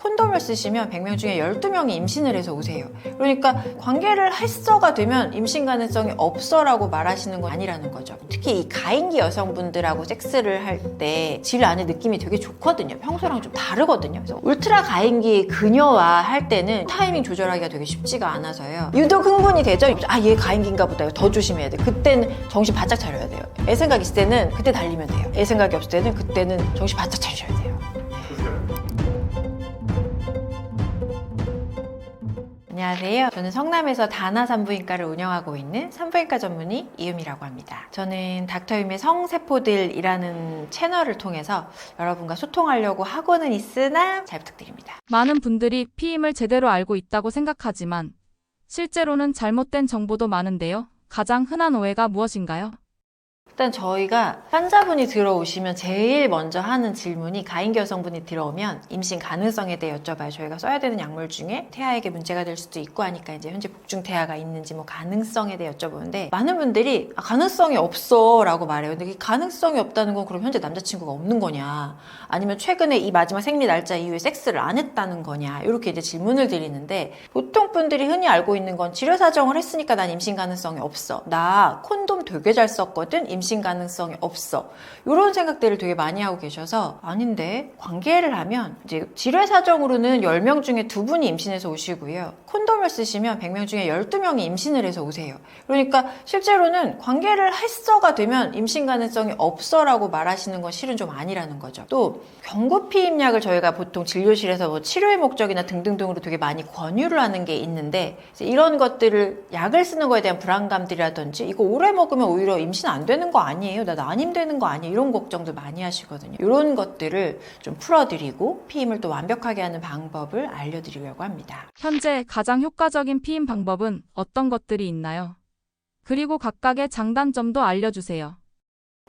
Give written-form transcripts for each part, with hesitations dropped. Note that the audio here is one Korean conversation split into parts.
콘돔을 쓰시면 100명 중에 12명이 임신을 해서 오세요. 그러니까 관계를 했어가 되면 임신 가능성이 없어라고 말하시는 건 아니라는 거죠. 특히 이 가임기 여성분들하고 섹스를 할 때 질 안의 느낌이 되게 좋거든요. 평소랑 좀 다르거든요. 그래서 울트라 가임기 그녀와 할 때는 타이밍 조절하기가 되게 쉽지가 않아서요. 유독 흥분이 되죠. 아, 얘 가임기인가 보다. 더 조심해야 돼. 그때는 정신 바짝 차려야 돼요. 애 생각 있을 때는 그때 달리면 돼요. 애 생각이 없을 때는 그때는 정신 바짝 차려야 돼요. 안녕하세요. 저는 성남에서 다나 산부인과를 운영하고 있는 산부인과 전문의 이유미라고 합니다. 저는 닥터유미의 성세포들이라는 채널을 통해서 여러분과 소통하려고 하고는 있으나 잘 부탁드립니다. 많은 분들이 피임을 제대로 알고 있다고 생각하지만 실제로는 잘못된 정보도 많은데요. 가장 흔한 오해가 무엇인가요? 일단 저희가 환자분이 들어오시면 제일 먼저 하는 질문이 가임기 여성분이 들어오면 임신 가능성에 대해 여쭤봐요. 저희가 써야 되는 약물 중에 태아에게 문제가 될 수도 있고 하니까 이제 현재 복중 태아가 있는지 뭐 가능성에 대해 여쭤보는데 많은 분들이 가능성이 없어 라고 말해요. 근데 가능성이 없다는 건 그럼 현재 남자친구가 없는 거냐, 아니면 최근에 이 마지막 생리 날짜 이후에 섹스를 안 했다는 거냐, 이렇게 이제 질문을 드리는데 보통 분들이 흔히 알고 있는 건 치료 사정을 했으니까 난 임신 가능성이 없어, 나 콘돔 되게 잘 썼거든, 임신 가능성이 없어, 이런 생각들을 되게 많이 하고 계셔서 아닌데, 관계를 하면 이제 질외 사정으로는 10명 중에 2분이 임신해서 오시고요. 콘돔을 쓰시면 100명 중에 12명이 임신을 해서 오세요. 그러니까 실제로는 관계를 했어가 되면 임신 가능성이 없어라고 말하시는 건 실은 좀 아니라는 거죠. 또 경구피임약을 저희가 보통 진료실에서 뭐 치료의 목적이나 등등등으로 되게 많이 권유를 하는 게 있는데, 이런 것들을 약을 쓰는 거에 대한 불안감들이라든지 이거 오래 먹으면 오히려 임신 안 되는 거 아니에요? 나 난임되는 거 아니에요? 이런 걱정들 많이 하시거든요. 이런 것들을 좀 풀어드리고 피임을 또 완벽하게 하는 방법을 알려드리려고 합니다. 현재 가장 효과적인 피임 방법은 어떤 것들이 있나요? 그리고 각각의 장단점도 알려주세요.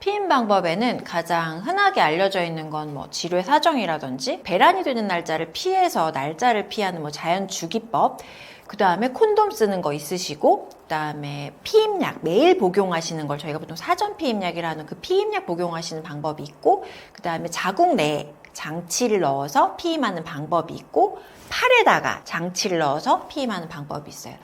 피임 방법에는 가장 흔하게 알려져 있는 건 뭐 질외 사정이라든지 배란이 되는 날짜를 피해서 날짜를 피하는 뭐 자연 주기법, 그 다음에 콘돔 쓰는 거 있으시고, 그 다음에 피임약 매일 복용하시는 걸 저희가 보통 사전 피임약이라는 그 피임약 복용하시는 방법이 있고, 그 다음에 자궁 내에 장치를 넣어서 피임하는 방법이 있고, 팔에다가 장치를 넣어서 피임하는 방법이 있어요.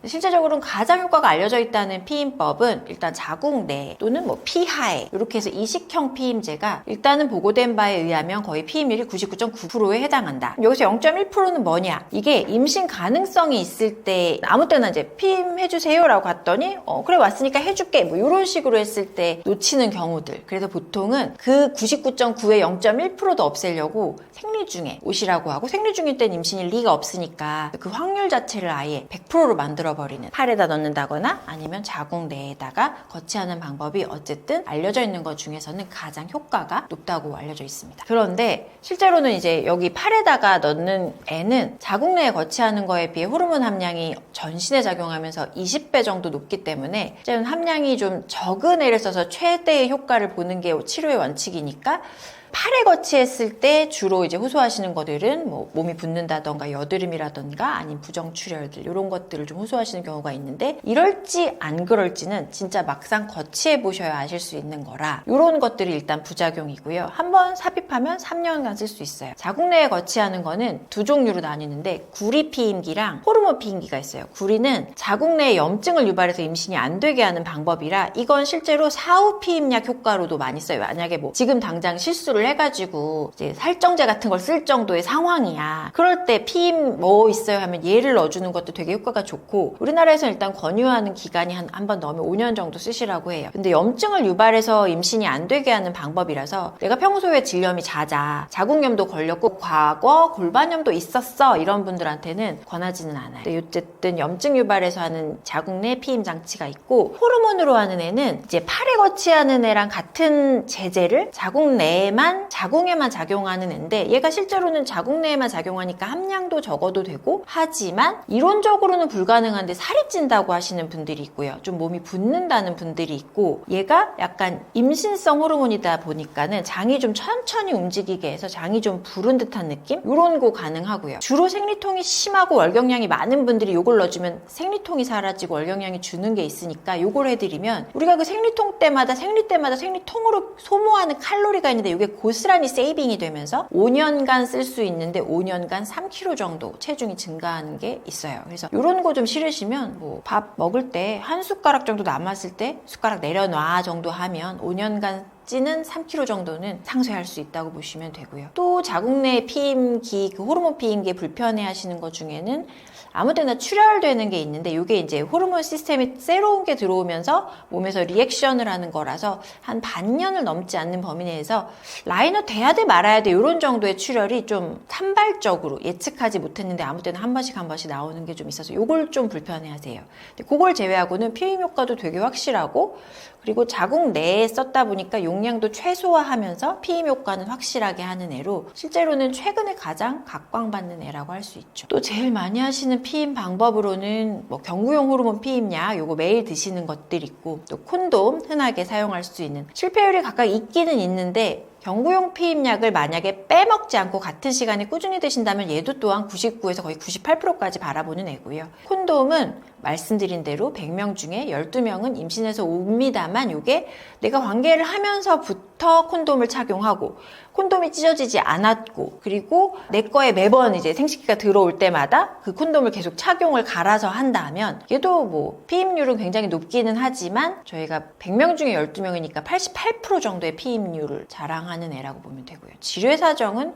실제적으로는 가장 효과가 알려져 있다는 피임법은 일단 자궁 내 또는 뭐 피하에, 이렇게 해서 이식형 피임제가 일단은 보고된 바에 의하면 거의 피임률이 99.9%에 해당한다. 여기서 0.1%는 뭐냐? 이게 임신 가능성이 있을 때 아무 때나 이제 피임해주세요 라고 갔더니 그래 왔으니까 해줄게 뭐 이런 식으로 했을 때 놓치는 경우들. 그래서 보통은 그 99.9의 0.1%도 없애려고 생리 중에 오시라고 하고, 생리 중일 땐 임신일 리가 없으니까 그 확률 자체를 아예 100%로 만들어 버리는, 팔에다 넣는다거나 아니면 자궁 내에다가 거치하는 방법이 어쨌든 알려져 있는 것 중에서는 가장 효과가 높다고 알려져 있습니다. 그런데 실제로는 이제 여기 팔에다가 넣는 애는 자궁 내에 거치하는 거에 비해 호르몬 함량이 전신에 작용하면서 20배 정도 높기 때문에 실제로는 함량이 좀 적은 애를 써서 최대의 효과를 보는 게 치료의 원칙이니까, 팔에 거치했을 때 주로 이제 호소하시는 것들은 뭐 몸이 붓는다던가 여드름이라던가 아니면 부정출혈들, 이런 것들을 좀 호소하시는 경우가 있는데, 이럴지 안 그럴지는 진짜 막상 거치해 보셔야 아실 수 있는 거라, 이런 것들이 일단 부작용이고요. 한번 삽입하면 3년간 쓸 수 있어요. 자궁 내에 거치하는 거는 두 종류로 나뉘는데 구리 피임기랑 호르몬 피임기가 있어요. 구리는 자궁 내에 염증을 유발해서 임신이 안 되게 하는 방법이라 이건 실제로 사후 피임약 효과로도 많이 써요. 만약에 뭐 지금 당장 실수를 해가지고 이제 살정제 같은 걸 쓸 정도의 상황이야, 그럴 때 피임 뭐 있어요 하면 얘를 넣어주는 것도 되게 효과가 좋고, 우리나라에서는 일단 권유하는 기간이 한 번 넣으면 5년 정도 쓰시라고 해요. 근데 염증을 유발해서 임신이 안 되게 하는 방법이라서 내가 평소에 질염이 잦아, 자궁염도 걸렸고 과거 골반염도 있었어, 이런 분들한테는 권하지는 않아요. 근데 어쨌든 염증 유발해서 하는 자궁 내 피임 장치가 있고, 호르몬으로 하는 애는 이제 팔에 거치하는 애랑 같은 제제를 자궁 내에만, 자궁에만 작용하는 애인데, 얘가 실제로는 자궁 내에만 작용하니까 함량도 적어도 되고, 하지만 이론적으로는 불가능한데 살이 찐다고 하시는 분들이 있고요. 좀 몸이 붓는다는 분들이 있고, 얘가 약간 임신성 호르몬이다 보니까는 장이 좀 천천히 움직이게 해서 장이 좀 부른 듯한 느낌? 이런 거 가능하고요. 주로 생리통이 심하고 월경량이 많은 분들이 요걸 넣어주면 생리통이 사라지고 월경량이 주는 게 있으니까 요걸 해드리면, 우리가 그 생리통 때마다 생리통으로 소모하는 칼로리가 있는데 이게 고스란히 세이빙이 되면서 5년간 쓸 수 있는데 5년간 3kg 정도 체중이 증가하는 게 있어요. 그래서 이런 거 좀 싫으시면 뭐 밥 먹을 때 한 숟가락 정도 남았을 때 숟가락 내려놔 정도 하면 5년간 찌는 3kg 정도는 상쇄할 수 있다고 보시면 되고요. 또 자궁 내 피임기, 그 호르몬 피임기에 불편해 하시는 것 중에는 아무 때나 출혈되는 게 있는데 이게 이제 호르몬 시스템이 새로운 게 들어오면서 몸에서 리액션을 하는 거라서 한 반년을 넘지 않는 범위 내에서 라이너 돼야 돼 말아야 돼 이런 정도의 출혈이 좀 산발적으로 예측하지 못했는데 아무 때나 한 번씩 나오는 게 좀 있어서 이걸 좀 불편해 하세요. 근데 그걸 제외하고는 피임 효과도 되게 확실하고 그리고 자궁 내에 썼다 보니까 용량도 최소화하면서 피임 효과는 확실하게 하는 애로 실제로는 최근에 가장 각광받는 애라고 할 수 있죠. 또 제일 많이 하시는 피임 방법으로는 뭐 경구용 호르몬 피임약 요거 매일 드시는 것들 있고 또 콘돔 흔하게 사용할 수 있는 실패율이 각각 있기는 있는데 경구용 피임약을 만약에 빼먹지 않고 같은 시간에 꾸준히 드신다면 얘도 또한 99에서 거의 98%까지 바라보는 애고요. 콘돔은 말씀드린 대로 100명 중에 12명은 임신해서 옵니다만 이게 내가 관계를 하면서부터 콘돔을 착용하고 콘돔이 찢어지지 않았고 그리고 내 거에 매번 이제 생식기가 들어올 때마다 그 콘돔을 계속 착용을 갈아서 한다면 얘도 뭐 피임률은 굉장히 높기는 하지만 저희가 100명 중에 12명이니까 88% 정도의 피임률을 자랑하는 애라고 보면 되고요. 지뢰 사정은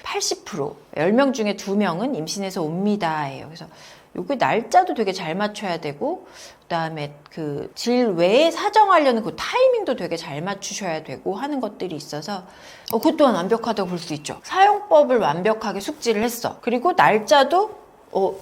80%, 10명 중에 2명은 임신해서 옵니다예요. 그래서 요게 날짜도 되게 잘 맞춰야 되고 그다음에 그 질 외에 사정하려는 그 타이밍도 되게 잘 맞추셔야 되고 하는 것들이 있어서 그것 또한 완벽하다고 볼 수 있죠. 사용법을 완벽하게 숙지를 했어. 그리고 날짜도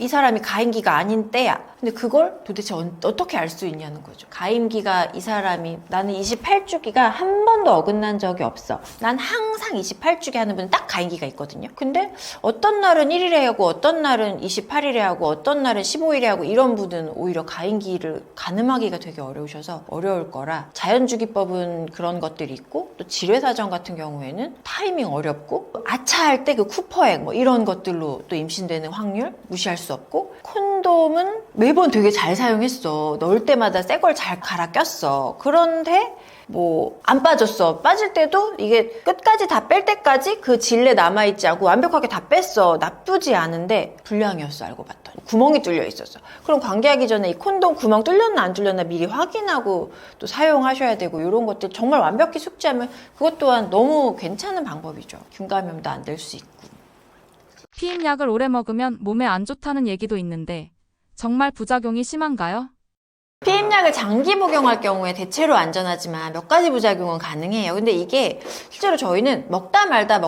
이 사람이 가임기가 아닌 때야. 근데 그걸 도대체 어떻게 알 수 있냐는 거죠. 가임기가 이 사람이 나는 28주기가 한 번도 어긋난 적이 없어. 난 항상 28주기 하는 분은 딱 가임기가 있거든요. 근데 어떤 날은 1일에 하고 어떤 날은 28일에 하고 어떤 날은 15일에 하고 이런 분은 오히려 가임기를 가늠하기가 되게 어려우셔서 어려울 거라 자연주기법은 그런 것들이 있고 또 지뢰사정 같은 경우에는 타이밍 어렵고 아차할 때 그 쿠퍼액 뭐 이런 것들로 또 임신되는 확률 무시할 수 없고 콘돔은 매번 되게 잘 사용했어. 넣을 때마다 새 걸 잘 갈아 꼈어. 그런데 뭐 안 빠졌어. 빠질 때도 이게 끝까지 다 뺄 때까지 그 질내 남아있지 않고 완벽하게 다 뺐어. 나쁘지 않은데 불량이었어. 알고 봤더니 구멍이 뚫려 있었어. 그럼 관계하기 전에 이 콘돔 구멍 뚫렸나 안 뚫렸나 미리 확인하고 또 사용하셔야 되고 이런 것들 정말 완벽히 숙지하면 그것 또한 너무 괜찮은 방법이죠. 균감염도 안 될 수 있고. 피임약을 오래 먹으면 몸에 안 좋다는 얘기도 있는데 정말 부작용이 심한가요? 피임약을 장기 복용할 경우에 대체로 안전하지만 몇 가지 부작용은 가능해요. 근데 이게 실제로 저희는 먹다 말다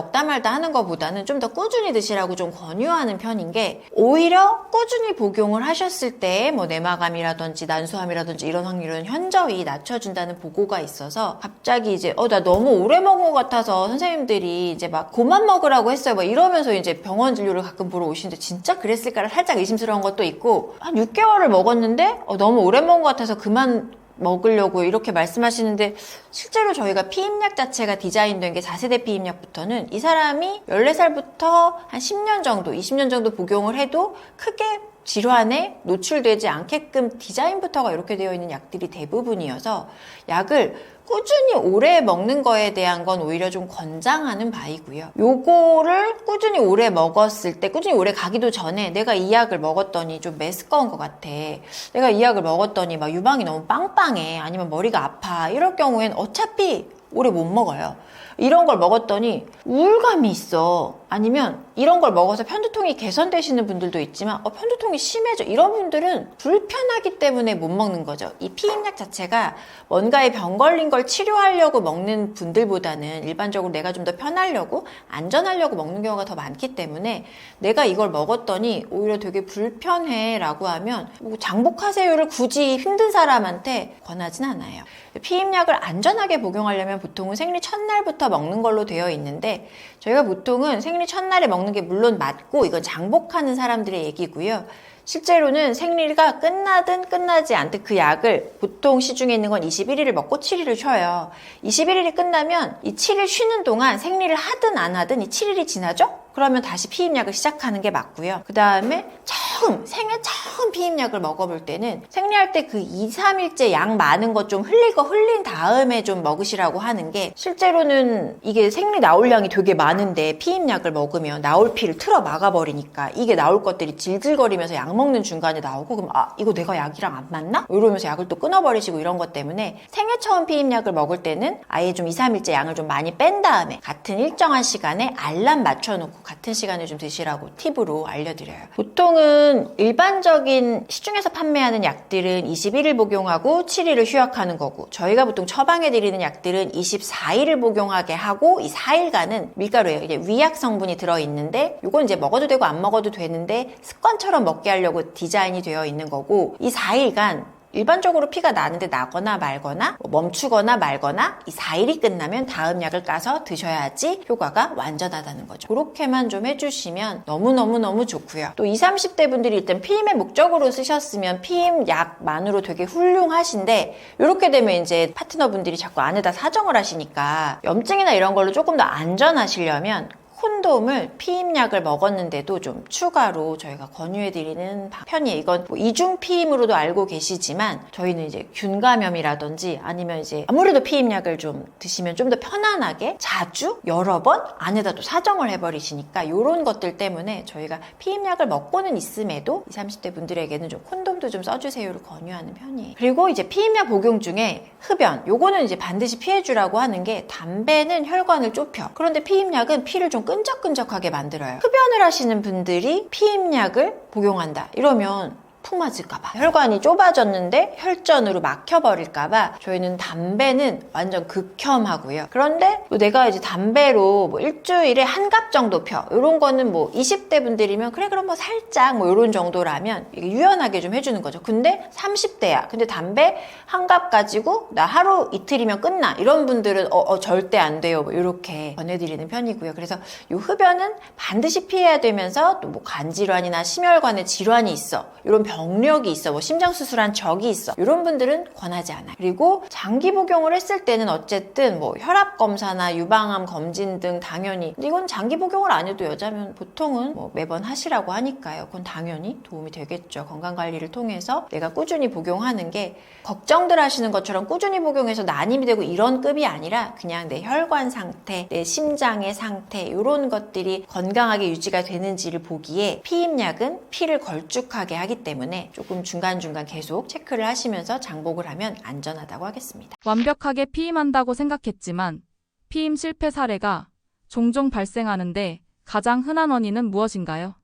하는 것보다는 좀 더 꾸준히 드시라고 좀 권유하는 편인 게 오히려 꾸준히 복용을 하셨을 때 뭐 내마감이라든지 난소암이라든지 이런 확률은 현저히 낮춰준다는 보고가 있어서 갑자기 이제 나 너무 오래 먹은 것 같아서 선생님들이 이제 막 그만 먹으라고 했어요. 막 이러면서 이제 병원 진료를 가끔 보러 오시는데 진짜 그랬을까를 살짝 의심스러운 것도 있고 한 6개월을 먹었는데 너무 오래 먹은 것 같아서 그만 먹으려고 이렇게 말씀하시는데 실제로 저희가 피임약 자체가 디자인된 게 4세대 피임약부터는 이 사람이 14살부터 한 10년 정도, 20년 정도 복용을 해도 크게 질환에 노출되지 않게끔 디자인부터가 이렇게 되어 있는 약들이 대부분이어서 약을 꾸준히 오래 먹는 거에 대한 건 오히려 좀 권장하는 바이고요. 요거를 꾸준히 오래 먹었을 때, 꾸준히 오래 가기도 전에 내가 이 약을 먹었더니 좀 메스꺼운 것 같아. 내가 이 약을 먹었더니 막 유방이 너무 빵빵해. 아니면 머리가 아파. 이럴 경우엔 어차피 오래 못 먹어요. 이런 걸 먹었더니 우울감이 있어. 아니면 이런 걸 먹어서 편두통이 개선되시는 분들도 있지만 편두통이 심해져. 이런 분들은 불편하기 때문에 못 먹는 거죠. 이 피임약 자체가 뭔가에 병 걸린 걸 치료하려고 먹는 분들보다는 일반적으로 내가 좀 더 편하려고 안전하려고 먹는 경우가 더 많기 때문에 내가 이걸 먹었더니 오히려 되게 불편해 라고 하면 장복하세요를 굳이 힘든 사람한테 권하진 않아요. 피임약을 안전하게 복용하려면 보통은 생리 첫날부터 먹는 걸로 되어 있는데 저희가 보통은 생리 첫날에 먹는 게 물론 맞고 이건 장복하는 사람들의 얘기고요. 실제로는 생리가 끝나든 끝나지 않든 그 약을 보통 시중에 있는 건 21일을 먹고 7일을 쉬어요. 21일이 끝나면 이 7일 쉬는 동안 생리를 하든 안 하든 이 7일이 지나죠? 그러면 다시 피임약을 시작하는 게 맞고요. 그 다음에 생애 처음 피임약을 먹어볼 때는 생리할 때 그 2, 3일째 양 많은 것 좀 흘린 다음에 좀 먹으시라고 하는 게 실제로는 이게 생리 나올 양이 되게 많은데 피임약을 먹으면 나올 피를 틀어 막아버리니까 이게 나올 것들이 질질거리면서 약 먹는 중간에 나오고 그럼 이거 내가 약이랑 안 맞나? 이러면서 약을 또 끊어버리시고 이런 것 때문에 생애 처음 피임약을 먹을 때는 아예 좀 2, 3일째 양을 좀 많이 뺀 다음에 같은 일정한 시간에 알람 맞춰놓고 같은 시간에 좀 드시라고 팁으로 알려드려요. 보통은 일반적인 시중에서 판매하는 약들은 21일 복용하고 7일을 휴약하는 거고 저희가 보통 처방해드리는 약들은 24일을 복용하게 하고 이 4일간은 밀가루예요. 이게 위약 성분이 들어있는데 이건 이제 먹어도 되고 안 먹어도 되는데 습관처럼 먹게 하려고 디자인이 되어 있는 거고 이 4일간 일반적으로 피가 나는데 나거나 말거나 멈추거나 말거나 이 4일이 끝나면 다음 약을 까서 드셔야지 효과가 완전하다는 거죠. 그렇게만 좀 해주시면 너무너무 좋고요. 또 20, 30대 분들이 일단 피임의 목적으로 쓰셨으면 피임 약만으로 되게 훌륭하신데 이렇게 되면 이제 파트너분들이 자꾸 안에다 사정을 하시니까 염증이나 이런 걸로 조금 더 안전하시려면 콘돔을 피임약을 먹었는데도 좀 추가로 저희가 권유해드리는 편이에요. 이건 뭐 이중 피임으로도 알고 계시지만 저희는 이제 균 감염이라든지 아니면 이제 아무래도 피임약을 좀 드시면 좀 더 편안하게 자주 여러 번 안에다 또 사정을 해버리시니까 이런 것들 때문에 저희가 피임약을 먹고는 있음에도 20, 30대 분들에게는 좀 콘돔도 좀 써주세요를 권유하는 편이에요. 그리고 이제 피임약 복용 중에 흡연, 요거는 이제 반드시 피해주라고 하는 게 담배는 혈관을 좁혀. 그런데 피임약은 피를 좀 끈적끈적하게 만들어요. 흡연을 하시는 분들이 피임약을 복용한다 이러면 푹 맞을까봐 혈관이 좁아졌는데 혈전으로 막혀버릴까봐 저희는 담배는 완전 극혐하고요. 그런데 또 내가 이제 담배로 뭐 일주일에 한 갑 정도 펴 이런 거는 뭐 20대 분들이면 그래 그럼 뭐 살짝 뭐 이런 정도라면 이게 유연하게 좀 해주는 거죠. 근데 30대야 근데 담배 한 갑 가지고 나 하루 이틀이면 끝나 이런 분들은 절대 안 돼요 뭐 이렇게 권해드리는 편이고요. 그래서 이 흡연은 반드시 피해야 되면서 또 뭐 간질환이나 심혈관에 질환이 있어 이런 병력이 있어 뭐 심장수술한 적이 있어 이런 분들은 권하지 않아요. 그리고 장기 복용을 했을 때는 어쨌든 뭐 혈압검사나 유방암 검진 등 당연히 이건 장기 복용을 안 해도 여자면 보통은 뭐 매번 하시라고 하니까요. 그건 당연히 도움이 되겠죠. 건강관리를 통해서 내가 꾸준히 복용하는 게 걱정들 하시는 것처럼 꾸준히 복용해서 난임이 되고 이런 급이 아니라 그냥 내 혈관 상태, 내 심장의 상태 이런 것들이 건강하게 유지가 되는지를 보기에 피임약은 피를 걸쭉하게 하기 때문에 조금 중간중간 계속 체크를 하시면서 장복을 하면 안전하다고 하겠습니다. 완벽하게 피임한다고 생각했지만 피임 실패 사례가 종종 발생하는데 가장 흔한 원인은 무엇인가요?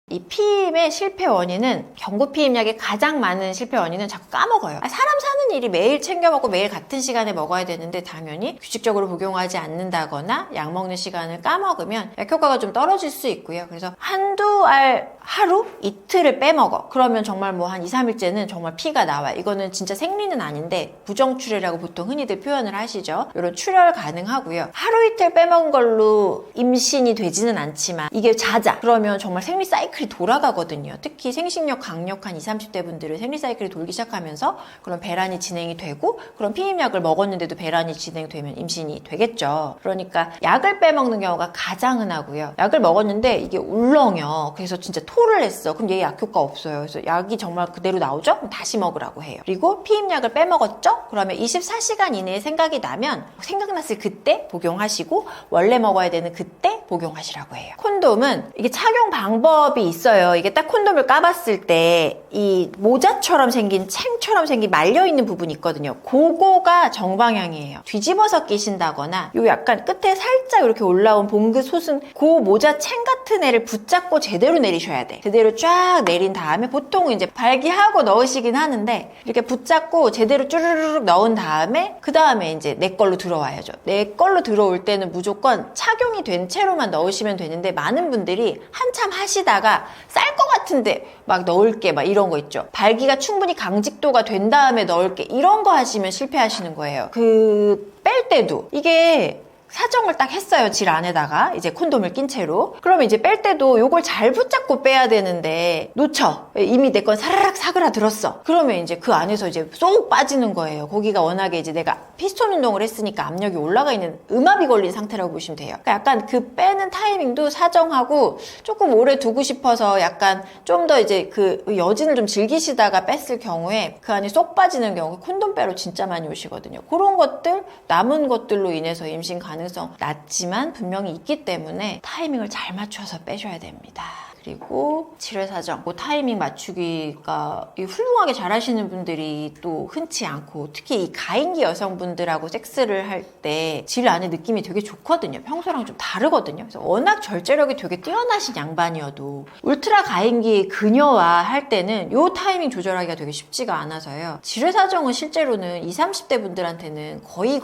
이 피임의 실패 원인은 경구 피임약의 가장 많은 실패 원인은 자꾸 까먹어요. 사람 사는 일이 매일 챙겨 먹고 매일 같은 시간에 먹어야 되는데 당연히 규칙적으로 복용하지 않는다거나 약 먹는 시간을 까먹으면 약 효과가 좀 떨어질 수 있고요. 그래서 한두 알 하루 이틀을 빼먹어. 그러면 정말 뭐 한 2, 3일째는 정말 피가 나와. 이거는 진짜 생리는 아닌데 부정출혈이라고 보통 흔히들 표현을 하시죠. 이런 출혈 가능하고요. 하루 이틀 빼먹은 걸로 임신이 되지는 않지만 이게 잦아. 그러면 정말 생리 사이클이 돌아가거든요. 특히 생식력 강력한 20, 30대 분들은 생리 사이클이 돌기 시작하면서 그런 배란이 진행이 되고 그런 피임약을 먹었는데도 배란이 진행되면 임신이 되겠죠. 그러니까 약을 빼먹는 경우가 가장 흔하고요. 약을 먹었는데 이게 울렁여. 그래서 진짜 토를 했어. 그럼 얘 약효과 없어요. 그래서 약이 정말 그대로 나오죠? 그럼 다시 먹으라고 해요. 그리고 피임약을 빼먹었죠? 그러면 24시간 이내에 생각이 나면 생각났을 그때 복용하시고 원래 먹어야 되는 그때 복용하시라고 해요. 콘돔은 이게 착용 방법이 있어요. 이게 딱 콘돔을 까봤을 때 이 모자처럼 생긴 챙처럼 생긴 말려있는 부분이 있거든요. 그거가 정방향이에요. 뒤집어서 끼신다거나 요 약간 끝에 살짝 이렇게 올라온 봉긋 솟은 그 모자 챙 같은 애를 붙잡고 제대로 내리셔야 돼. 제대로 쫙 내린 다음에 보통은 이제 발기하고 넣으시긴 하는데 이렇게 붙잡고 제대로 쭈르르륵 넣은 다음에 그 다음에 이제 내 걸로 들어와야죠. 내 걸로 들어올 때는 무조건 착용이 된 채로만 넣으시면 되는데 많은 분들이 한참 하시다가 쌀 것 같은데 막 넣을게 막 이런 거 있죠. 발기가 충분히 강직도가 된 다음에 넣을게 이런 거 하시면 실패하시는 거예요. 뺄 때도 이게 사정을 딱 했어요. 질 안에다가 이제 콘돔을 낀 채로. 그러면 이제 뺄 때도 요걸 잘 붙잡고 빼야 되는데 놓쳐. 이미 내 건 사라락 사그라들었어. 그러면 이제 그 안에서 이제 쏙 빠지는 거예요. 거기가 워낙에 이제 내가 피스톤 운동을 했으니까 압력이 올라가 있는 음압이 걸린 상태라고 보시면 돼요. 그러니까 약간 그 빼는 타이밍도 사정하고 조금 오래 두고 싶어서 약간 좀 더 이제 그 여진을 좀 즐기시다가 뺐을 경우에 그 안에 쏙 빠지는 경우 콘돔 빼러 진짜 많이 오시거든요. 그런 것들 남은 것들로 인해서 임신 가능성 낮지만 분명히 있기 때문에 타이밍을 잘 맞춰서 빼셔야 됩니다. 그리고 질외 사정, 그 타이밍 맞추기가 훌륭하게 잘하시는 분들이 또 흔치 않고 특히 이 가임기 여성분들하고 섹스를 할 때 질 안에 느낌이 되게 좋거든요. 평소랑 좀 다르거든요. 그래서 워낙 절제력이 되게 뛰어나신 양반이어도 울트라 가임기 그녀와 할 때는 요 타이밍 조절하기가 되게 쉽지가 않아서요. 질외 사정은 실제로는 20, 30대 분들한테는 거의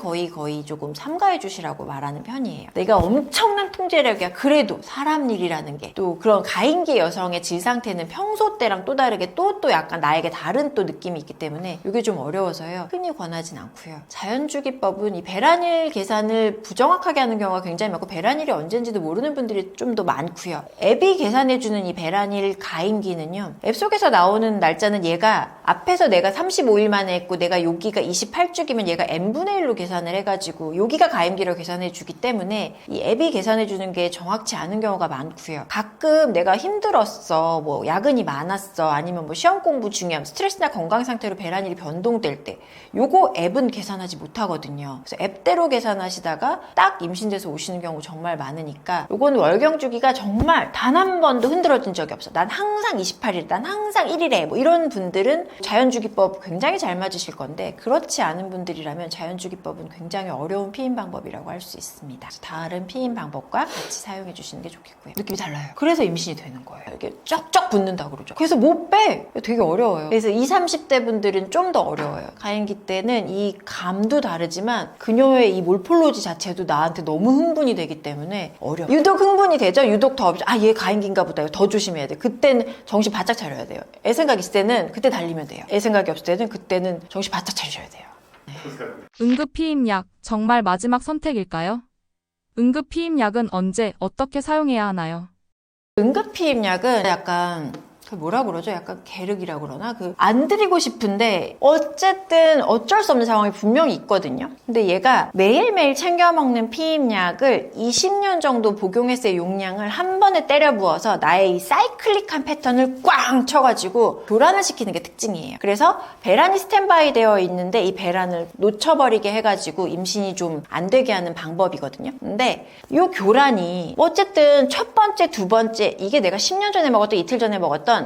조금 삼가해 주시라고 말하는 편이에요. 내가 엄청난 통제력이야. 그래도 사람 일이라는 게 또 그런 가임기 여성의 질 상태는 평소 때랑 또 다르게 또 약간 나에게 다른 또 느낌이 있기 때문에 이게 좀 어려워서요. 흔히 권하진 않고요. 자연주기법은 이 배란일 계산을 부정확하게 하는 경우가 굉장히 많고 배란일이 언제인지도 모르는 분들이 좀 더 많고요. 앱이 계산해주는 이 배란일 가임기는요. 앱 속에서 나오는 날짜는 얘가 앞에서 내가 35일 만에 했고 내가 여기가 28주기면 얘가 n분의 1로 계산을 해가지고 여기가 가임기로 계산해주기 때문에 이 앱이 계산해주는 게 정확치 않은 경우가 많고요. 가끔 내가 힘들었어, 뭐 야근이 많았어, 아니면 뭐 시험 공부 중이야, 스트레스나 건강 상태로 배란일이 변동될 때 요거 앱은 계산하지 못하거든요. 그래서 앱대로 계산하시다가 딱 임신돼서 오시는 경우 정말 많으니까 요건 월경 주기가 정말 단 한 번도 흔들어진 적이 없어. 난 항상 28일, 난 항상 1일에 뭐 이런 분들은 자연주기법 굉장히 잘 맞으실 건데 그렇지 않은 분들이라면 자연주기법은 굉장히 어려운 피임 방법이라고 할 수 있습니다. 다른 피임 방법과 같이 사용해 주시는 게 좋겠고요. 느낌이 달라요. 그래서 임신이 되는 거예요. 이게 쩍쩍 붙는다고 그러죠. 그래서 못 빼! 되게 어려워요. 그래서 20, 30대 분들은 좀 더 어려워요. 가임기 때는 이 감도 다르지만 그녀의 이 몰폴로지 자체도 나한테 너무 흥분이 되기 때문에 어려워요. 유독 흥분이 되죠? 유독 더 얘 가임기인가 보다. 더 조심해야 돼. 그때는 정신 바짝 차려야 돼요. 애 생각 있을 때는 그때 달리면 돼요. 애 생각이 없을 때는 그때는 정신 바짝 차리셔야 돼요. 응급 피임약 정말 마지막 선택일까요? 응급 피임약은 언제 어떻게 사용해야 하나요? 응급 피임약은 약간 뭐라 그러죠? 약간 계륵이라고 그러나? 안 드리고 싶은데 어쨌든 어쩔 수 없는 상황이 분명히 있거든요. 근데 얘가 매일매일 챙겨 먹는 피임약을 20년 정도 복용했을 용량을 한 번에 때려 부어서 나의 이 사이클릭한 패턴을 꽝 쳐가지고 교란을 시키는 게 특징이에요. 그래서 배란이 스탠바이 되어 있는데 이 배란을 놓쳐버리게 해가지고 임신이 좀 안 되게 하는 방법이거든요. 근데 이 교란이 어쨌든 첫 번째, 두 번째 이게 내가 10년 전에 먹었던 이틀 전에 먹었던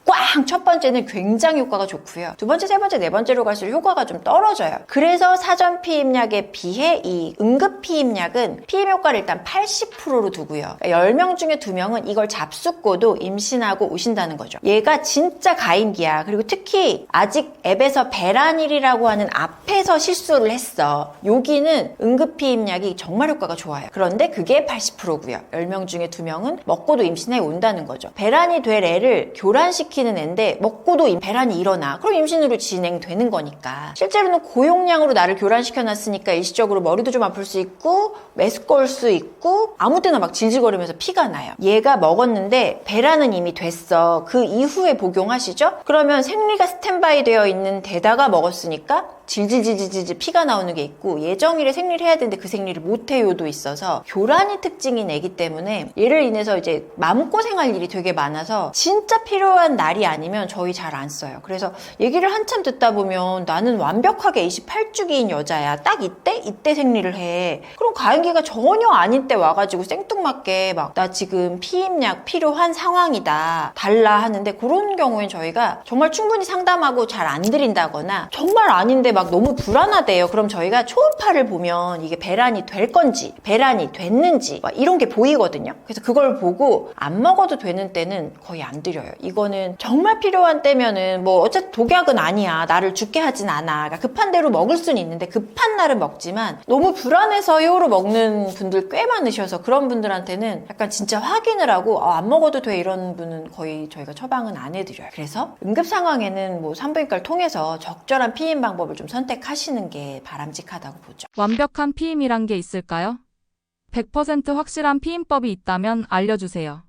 꽝! 첫 번째는 굉장히 효과가 좋고요. 두 번째, 세 번째, 네 번째로 갈수록 효과가 좀 떨어져요. 그래서 사전 피임약에 비해 이 응급 피임약은 피임 효과를 일단 80%로 두고요. 10명 중에 2명은 이걸 잡숫고도 임신하고 오신다는 거죠. 얘가 진짜 가임기야. 그리고 특히 아직 앱에서 배란일이라고 하는 앞에서 실수를 했어. 여기는 응급 피임약이 정말 효과가 좋아요. 그런데 그게 80%고요. 10명 중에 2명은 먹고도 임신해 온다는 거죠. 배란이 될 애를 교란시키는 애인데 먹고도 배란이 일어나. 그럼 임신으로 진행되는 거니까. 실제로는 고용량으로 나를 교란시켜놨으니까 일시적으로 머리도 좀 아플 수 있고 메스꺼울 수 있고 아무 때나 막 질질거리면서 피가 나요. 얘가 먹었는데 배란은 이미 됐어. 그 이후에 복용하시죠? 그러면 생리가 스탠바이 되어 있는 데다가 먹었으니까 질질질질질 피가 나오는 게 있고 예정일에 생리를 해야 되는데 그 생리를 못해요도 있어서 교란이 특징인 애기 때문에 얘를 인해서 이제 마음고생할 일이 되게 많아서 진짜 필요한 날이 아니면 저희 잘 안 써요. 그래서 얘기를 한참 듣다 보면 나는 완벽하게 28주기인 여자야. 딱 이때 생리를 해. 그럼 가임기가 전혀 아닌 때 와가지고 생뚱맞게 막 나 지금 피임약 필요한 상황이다. 달라 하는데 그런 경우엔 저희가 정말 충분히 상담하고 잘 안 드린다거나 정말 아닌데 막 너무 불안하대요. 그럼 저희가 초음파를 보면 이게 배란이 될 건지 배란이 됐는지 막 이런 게 보이거든요. 그래서 그걸 보고 안 먹어도 되는 때는 거의 안 드려요. 이거는 정말 필요한 때면은 뭐 어차피 독약은 아니야. 나를 죽게 하진 않아. 그러니까 급한 대로 먹을 수는 있는데 급한 날은 먹지만 너무 불안해서요로 먹는 분들 꽤 많으셔서 그런 분들한테는 약간 진짜 확인을 하고 안 먹어도 돼 이런 분은 거의 저희가 처방은 안 해드려요. 그래서 응급 상황에는 뭐 산부인과를 통해서 적절한 피임 방법을 좀 선택하시는 게 바람직하다고 보죠. 완벽한 피임이란 게 있을까요? 100% 확실한 피임법이 있다면 알려주세요.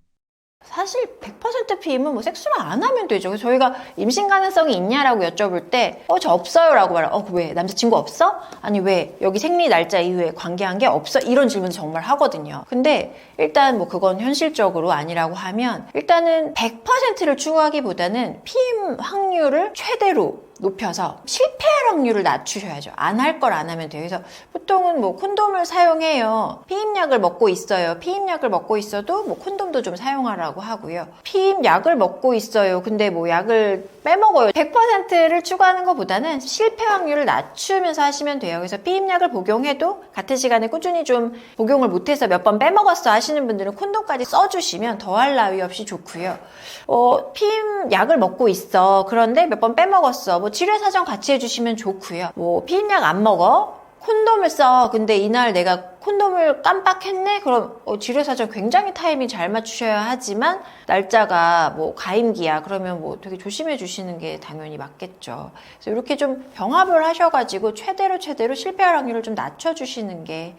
사실 100% 피임은 뭐 섹스를 안 하면 되죠. 그래서 저희가 임신 가능성이 있냐라고 여쭤볼 때, 저 없어요 라고 말해요. 왜? 남자친구 없어? 아니, 왜? 여기 생리 날짜 이후에 관계한 게 없어? 이런 질문 정말 하거든요. 근데 일단 뭐 그건 현실적으로 아니라고 하면, 일단은 100%를 추구하기보다는 피임 확률을 최대로 높여서 실패할 확률을 낮추셔야죠. 안 할 걸 안 하면 돼요. 그래서 보통은 뭐 콘돔을 사용해요. 피임약을 먹고 있어요. 피임약을 먹고 있어도 뭐 콘돔도 좀 사용하라고 하고요. 피임약을 먹고 있어요. 근데 뭐 약을 빼먹어요. 100%를 추구하는 것보다는 실패 확률을 낮추면서 하시면 돼요. 그래서 피임약을 복용해도 같은 시간에 꾸준히 좀 복용을 못해서 몇 번 빼먹었어 하시는 분들은 콘돔까지 써주시면 더할 나위 없이 좋고요. 피임약을 먹고 있어. 그런데 몇 번 빼먹었어. 뭐 지뢰 사정 같이 해주시면 좋고요. 뭐 피임약 안 먹어? 콘돔을 써. 근데 이날 내가 콘돔을 깜빡했네? 그럼 지뢰 사정 굉장히 타이밍 잘 맞추셔야 하지만 날짜가 뭐 가임기야. 그러면 뭐 되게 조심해 주시는 게 당연히 맞겠죠. 그래서 이렇게 좀 병합을 하셔가지고 최대로 실패할 확률을 좀 낮춰주시는 게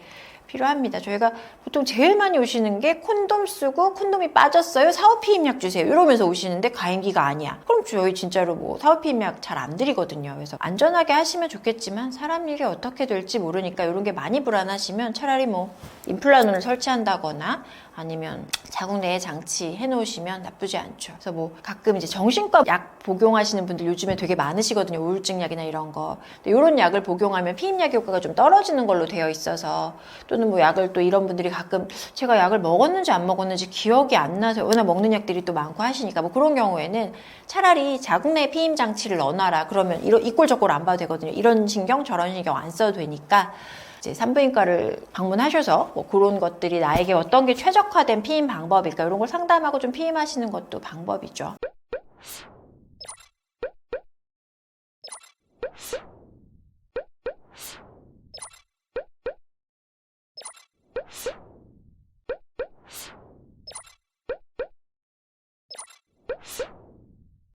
필요합니다. 저희가 보통 제일 많이 오시는 게 콘돔 쓰고 콘돔이 빠졌어요. 사후피임약 주세요. 이러면서 오시는데 가임기가 아니야. 그럼 저희 진짜로 뭐 사후피임약 잘 안 드리거든요. 그래서 안전하게 하시면 좋겠지만 사람 일이 어떻게 될지 모르니까 이런 게 많이 불안하시면 차라리 뭐 임플란트를 설치한다거나 아니면 자궁 내에 장치 해놓으시면 나쁘지 않죠. 그래서 뭐 가끔 이제 정신과 약 복용하시는 분들 요즘에 되게 많으시거든요. 우울증 약이나 이런 거. 근데 이런 약을 복용하면 피임약 효과가 좀 떨어지는 걸로 되어 있어서 또는 뭐 약을 또 이런 분들이 가끔 제가 약을 먹었는지 안 먹었는지 기억이 안 나서 워낙 먹는 약들이 또 많고 하시니까 뭐 그런 경우에는 차라리 자궁 내 피임 장치를 넣어놔라. 그러면 이꼴저꼴 안 봐도 되거든요. 이런 신경 저런 신경 안 써도 되니까 이제 산부인과를 방문하셔서 뭐 그런 것들이 나에게 어떤 게 최적화된 피임 방법일까 이런 걸 상담하고 좀 피임하시는 것도 방법이죠.